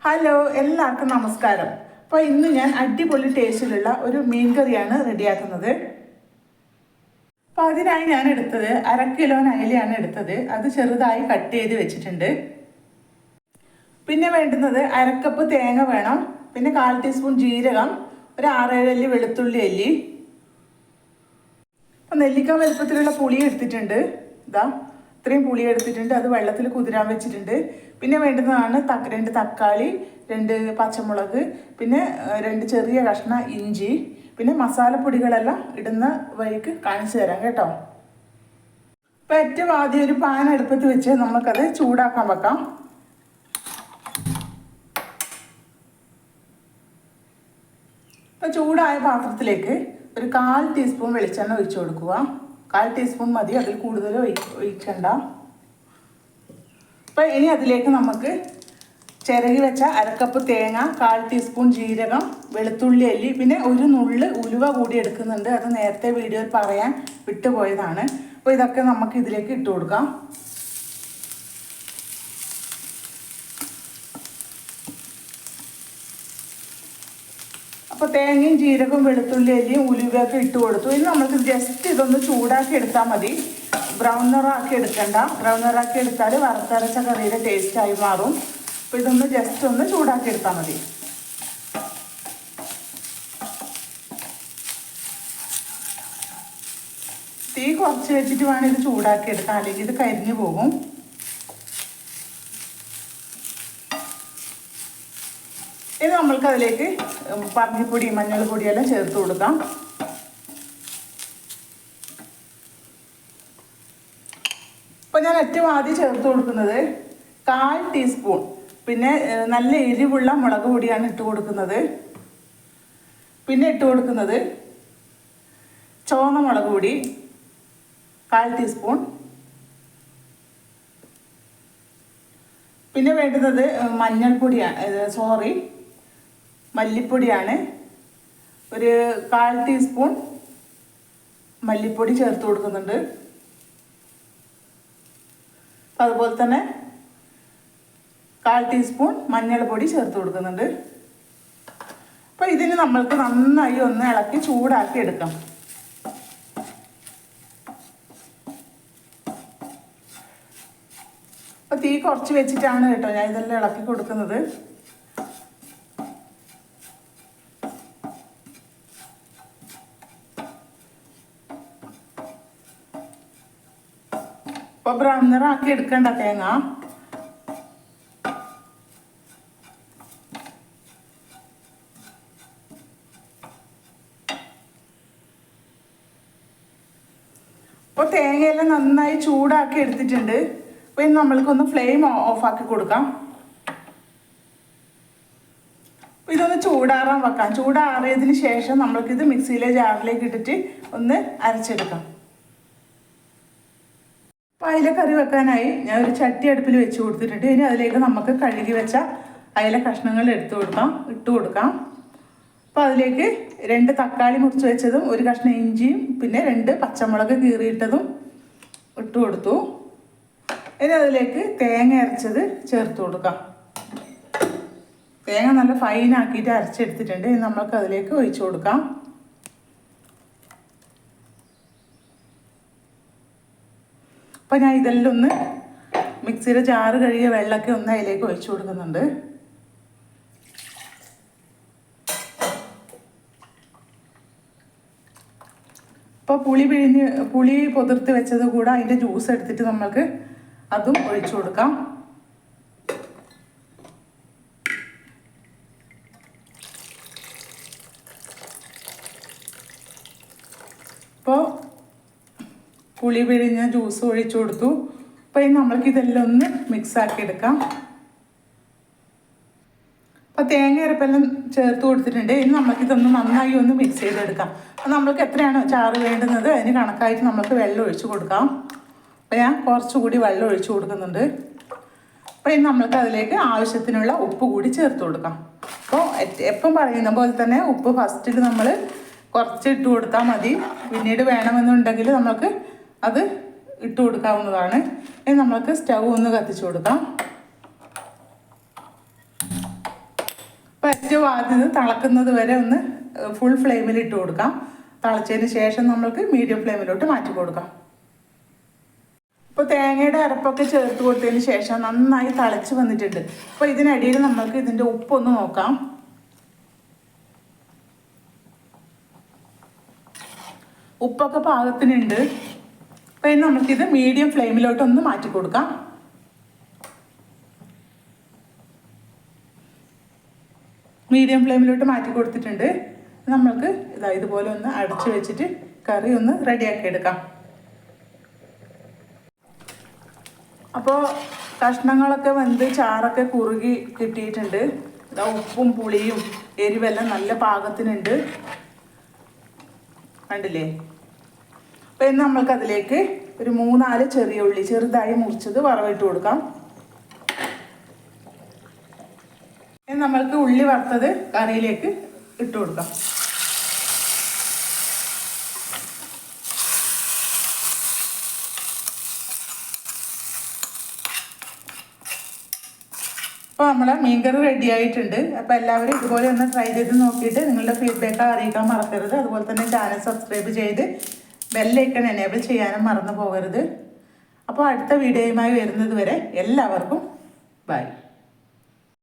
Hello, എല്ലാവർക്കും നമസ്കാരം. അപ്പോൾ ഇന്ന് ഞാൻ അടിപൊളി ടേസ്റ്റിലുള്ള ഒരു മീൻ കറിയാണ് റെഡിയാക്കുന്നത്. അപ്പോൾ അതിനായി ഞാൻ എടുത്തത് 1/2 കിലോ അയലയാണ് എടുത്തത്. അത് ചെറുതായി കട്ട് ചെയ്ത് വെച്ചിട്ടുണ്ട്. പിന്നെ വേണ്ടുന്നത് 1/2 കപ്പ് തേങ്ങ വേണം. പിന്നെ 1/4 ടീസ്പൂൺ ജീരകം, ഒരു 6-7 അല്ലി വെളുത്തുള്ളി അല്ലി. അപ്പോൾ നെല്ലിക്ക വലുപ്പത്തിലുള്ള പുളി എടുത്തിട്ടുണ്ട്. ഇതാ ഇത്രയും പുളി എടുത്തിട്ടുണ്ട്. അത് വെള്ളത്തിൽ കുതിരാൻ വെച്ചിട്ടുണ്ട്. പിന്നെ വേണ്ടുന്നതാണ് 2 തക്കാളി, 2 പച്ചമുളക്, പിന്നെ 2 ചെറിയ കഷ്ണം ഇഞ്ചി. പിന്നെ മസാലപ്പൊടികളെല്ലാം ഇടുന്ന വഴിക്ക് കാണിച്ചു തരാം കേട്ടോ. അപ്പോൾ ഏറ്റവും ആദ്യം ഒരു പാൻ അടുപ്പത്ത് വെച്ച് നമുക്കത് ചൂടാക്കാൻ വെക്കാം. അപ്പോൾ ചൂടായ പാത്രത്തിലേക്ക് ഒരു 1/4 ടീസ്പൂൺ വെളിച്ചെണ്ണ ഒഴിച്ചു കൊടുക്കുക. 1/4 ടീസ്പൂൺ മതി, അതിൽ കൂടുതൽ ഒഴിക്കണ്ട. അപ്പോൾ ഇനി അതിലേക്ക് നമുക്ക് ചിരകി വെച്ച 1/2 കപ്പ് തേങ്ങ, 1/4 ടീസ്പൂൺ ജീരകം, വെളുത്തുള്ളി അല്ലി, പിന്നെ ഒരു നുള്ള് ഉലുവ കൂടി എടുക്കുന്നുണ്ട്. അത് നേരത്തെ വീഡിയോയിൽ പറയാൻ വിട്ടുപോയതാണ്. അപ്പോൾ ഇതൊക്കെ നമുക്ക് ഇതിലേക്ക് ഇട്ട് കൊടുക്കാം. അപ്പോൾ തേങ്ങയും ജീരകവും വെളുത്തുള്ളി അല്ലിയും ഉലുവയൊക്കെ ഇട്ട് കൊടുത്തു. ഇനി നമുക്ക് ജസ്റ്റ് ഇതൊന്ന് ചൂടാക്കി എടുത്താൽ മതി. ബ്രൗൺ നിറാക്കി എടുക്കണ്ട. ബ്രൗൺ നിറാക്കി എടുത്താൽ വറുത്തരച്ച കറിയുടെ ടേസ്റ്റായി മാറും. അപ്പോൾ ഇതൊന്ന് ജസ്റ്റ് ഒന്ന് ചൂടാക്കി എടുത്താൽ മതി. തീ കുറച്ച് വെച്ചിട്ട് വേണം ഇത് ചൂടാക്കി എടുക്കാൻ, അല്ലെങ്കിൽ ഇത് കരിഞ്ഞു പോകും. ഇനി നമ്മൾക്ക് അതിലേക്ക് പന്നിപ്പൊടി, മഞ്ഞൾപ്പൊടിയെല്ലാം ചേർത്ത് കൊടുക്കാം. അപ്പോൾ ഞാൻ ഏറ്റവും ആദ്യം ചേർത്ത് കൊടുക്കുന്നത് 1/4 ടീസ്പൂൺ, പിന്നെ നല്ല എരിവുള്ള മുളക് പൊടിയാണ് ഇട്ട് കൊടുക്കുന്നത്. പിന്നെ ഇട്ട് കൊടുക്കുന്നത് ചുവന്ന മുളക് പൊടി 1/4 ടീസ്പൂൺ. പിന്നെ വേണ്ടുന്നത് മല്ലിപ്പൊടിയാണ്. ഒരു 1/4 ടീസ്പൂൺ മല്ലിപ്പൊടി ചേർത്ത് കൊടുക്കുന്നുണ്ട്. അതുപോലെ തന്നെ 1/4 ടീസ്പൂൺ മഞ്ഞൾപ്പൊടി ചേർത്ത് കൊടുക്കുന്നുണ്ട്. അപ്പോൾ ഇതിന് നമ്മൾക്ക് നന്നായി ഒന്ന് ഇളക്കി ചൂടാക്കി എടുക്കാം. അപ്പോൾ തീ കുറച്ച് വെച്ചിട്ടാണ് കേട്ടോ ഞാൻ ഇതെല്ലാം ഇളക്കി കൊടുക്കുന്നത്. അപ്പോൾ ബ്രൗൺ നിറാക്കി എടുക്കണ്ട തേങ്ങ. അപ്പോൾ തേങ്ങയെല്ലാം നന്നായി ചൂടാക്കി എടുത്തിട്ടുണ്ട്. അപ്പോൾ ഇനി നമ്മൾക്കൊന്ന് ഫ്ലെയിം ഓഫാക്കി കൊടുക്കാം. അപ്പോൾ ഇതൊന്ന് ചൂടാറാൻ വെക്കാം. ചൂടാറിയതിന് ശേഷം നമ്മൾക്കിത് മിക്സിയിലെ ജാറിലേക്ക് ഇട്ടിട്ട് ഒന്ന് അരച്ചെടുക്കാം. അപ്പോൾ അയില കറി വെക്കാനായി ഞാൻ ഒരു ചട്ടി അടുപ്പിൽ വെച്ച് കൊടുത്തിട്ടുണ്ട്. ഇനി അതിലേക്ക് നമുക്ക് കഴുകി വെച്ച അയില കഷ്ണങ്ങൾ ഇട്ട് കൊടുക്കാം. അപ്പോൾ അതിലേക്ക് 2 തക്കാളി മുറിച്ച് വെച്ചതും, ഒരു കഷ്ണം ഇഞ്ചിയും, പിന്നെ 2 പച്ചമുളക് കീറിയിട്ടതും ഇട്ട് കൊടുത്തു. ഇനി അതിലേക്ക് തേങ്ങ അരച്ചത് ചേർത്ത് കൊടുക്കാം. തേങ്ങ നല്ല ഫൈനാക്കിയിട്ട് അരച്ചെടുത്തിട്ടുണ്ട്. ഇനി നമുക്ക് അതിലേക്ക് ഒഴിച്ചു കൊടുക്കാം. അപ്പോൾ ഞാൻ ഇതെല്ലാം ഒന്ന് മിക്സിയുടെ ജാറ് കഴുകിയ വെള്ളമൊക്കെ ഒന്ന് അതിലേക്ക് ഒഴിച്ചു കൊടുക്കുന്നുണ്ട്. അപ്പോൾ പുളി പൊതിർത്ത് വെച്ചത് കൂടെ അതിൻ്റെ ജ്യൂസ് എടുത്തിട്ട് നമുക്ക് അതും ഒഴിച്ചു കൊടുക്കാം. അപ്പോൾ പുളി പിഴിഞ്ഞ ജ്യൂസ് ഒഴിച്ചു കൊടുത്തു. അപ്പോൾ ഇനി നമ്മൾക്ക് ഇതെല്ലാം ഒന്ന് മിക്സാക്കി എടുക്കാം. അപ്പോൾ തേങ്ങ അരപ്പെല്ലാം ചേർത്ത് കൊടുത്തിട്ടുണ്ട്. ഇനി നമുക്കിതൊന്ന് നന്നായി ഒന്ന് മിക്സ് ചെയ്തെടുക്കാം. അപ്പോൾ നമ്മൾക്ക് എത്രയാണോ ചാറ് വേണ്ടുന്നത് അതിന് കണക്കായിട്ട് നമുക്ക് വെള്ളം ഒഴിച്ചു കൊടുക്കാം. അപ്പോൾ ഞാൻ കുറച്ചുകൂടി വെള്ളം ഒഴിച്ചു കൊടുക്കുന്നുണ്ട്. അപ്പോൾ ഇനി നമ്മൾക്ക് അതിലേക്ക് ആവശ്യത്തിനുള്ള ഉപ്പ് കൂടി ചേർത്ത് കൊടുക്കാം. അപ്പോൾ എപ്പം പറയുന്ന പോലെ തന്നെ ഉപ്പ് ഫസ്റ്റിൽ നമ്മൾ കുറച്ച് ഇട്ട് കൊടുത്താൽ മതി. പിന്നീട് വേണമെന്നുണ്ടെങ്കിൽ നമുക്ക് അത് ഇട്ട് കൊടുക്കാവുന്നതാണ്. ഇനി നമുക്ക് സ്റ്റൗ ഒന്ന് കത്തിച്ചു കൊടുക്കാം. ഏറ്റവും ആദ്യം തിളക്കുന്നത് വരെ ഒന്ന് ഫുൾ ഫ്ലെയിമിൽ ഇട്ട് കൊടുക്കാം. തിളച്ചതിന് ശേഷം നമ്മൾക്ക് മീഡിയം ഫ്ലെയിമിലോട്ട് മാറ്റി കൊടുക്കാം. ഇപ്പോൾ തേങ്ങയുടെ അരപ്പൊക്കെ ചേർത്ത് കൊടുത്തതിന് ശേഷം നന്നായി തിളച്ച് വന്നിട്ടുണ്ട്. അപ്പോൾ ഇതിനിടയിൽ നമ്മൾക്ക് ഇതിൻ്റെ ഉപ്പൊന്ന് നോക്കാം. ഉപ്പൊക്കെ പാകത്തിനുണ്ട്. അപ്പോൾ ഇനി നമുക്കിത് മീഡിയം ഫ്ലെയിമിലോട്ടൊന്ന് മാറ്റി കൊടുക്കാം. മീഡിയം ഫ്ലെയിമിലോട്ട് മാറ്റി കൊടുത്തിട്ടുണ്ട്. നമ്മൾക്ക് ഇതുപോലെ ഒന്ന് അടച്ചു വെച്ചിട്ട് കറി ഒന്ന് റെഡിയാക്കി എടുക്കാം. അപ്പോൾ കഷ്ണങ്ങളൊക്കെ വെന്ത് ചാറൊക്കെ കുറുകി കിട്ടിയിട്ടുണ്ട്. ഉപ്പും പുളിയും എരിവെല്ലാം നല്ല പാകത്തിനുണ്ട്, കണ്ടില്ലേ? അപ്പോൾ ഇന്ന് നമ്മൾക്കതിലേക്ക് ഒരു 3-4 ചെറിയ ഉള്ളി ചെറുതായി മുറിച്ചത് വറവിട്ട് കൊടുക്കാം. ഇനി നമ്മൾക്ക് ഉള്ളി വറുത്തത് കറിയിലേക്ക് ഇട്ട് കൊടുക്കാം. അപ്പോൾ നമ്മളെ മീൻകറി റെഡി ആയിട്ടുണ്ട്. അപ്പോൾ എല്ലാവരും ഇതുപോലെ ഒന്ന് ട്രൈ ചെയ്ത് നോക്കിയിട്ട് നിങ്ങളുടെ ഫീഡ്ബാക്ക് അറിയിക്കാൻ മറക്കരുത്. അതുപോലെ തന്നെ ചാനൽ സബ്സ്ക്രൈബ് ചെയ്ത് ബെല്ലൈക്കൺ എനേബിൾ ചെയ്യാനും മറന്നു പോകരുത്. അപ്പോൾ അടുത്ത വീഡിയോയുമായി വരുന്നത് വരെ എല്ലാവർക്കും ബൈ.